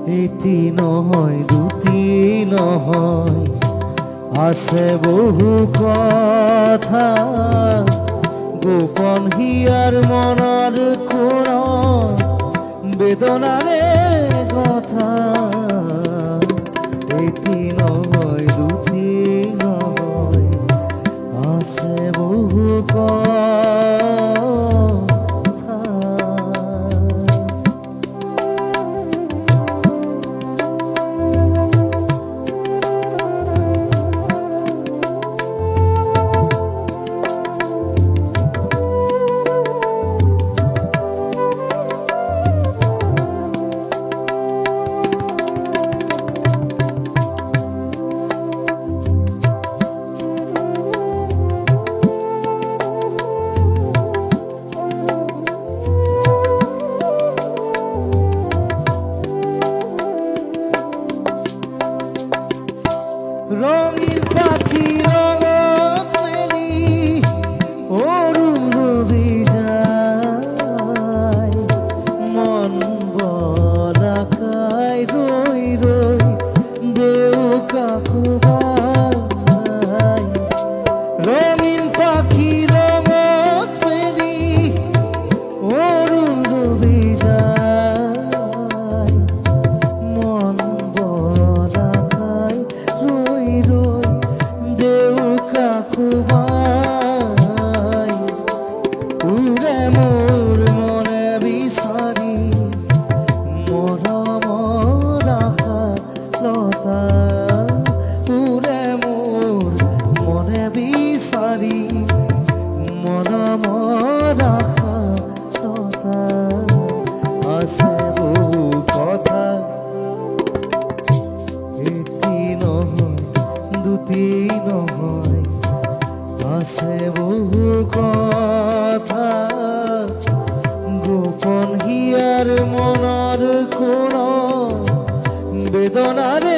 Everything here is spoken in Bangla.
এটি নহয় দুটি নহয়, আছে বহু কথা, গোপন হিয়ার মনৰ কোণ বেদনাৰে কথা। এটি নহয় দুটি নহয়, আছে বহু কথা। রঙিন পাখি রঙত মেলি অরুণ রবি যায়, মন বলাকায় রই রই দেও কাকু ভাই। রঙিন পাখি রঙত মেলি অরুণ রবি যায়, মন বলাকায় রই রই দেও কাকু ভাই। উড়ে মোর মনে বিচারি মরম রাখা লতা, উড়ে মোর মনে বিচারি মরম রাখা লতা। আছে বহু কথা, এটি নহয় দুটি নহয়, আছে বহু কথা, গোপন হিয়ার মনৰ কোণ বেদনাৰে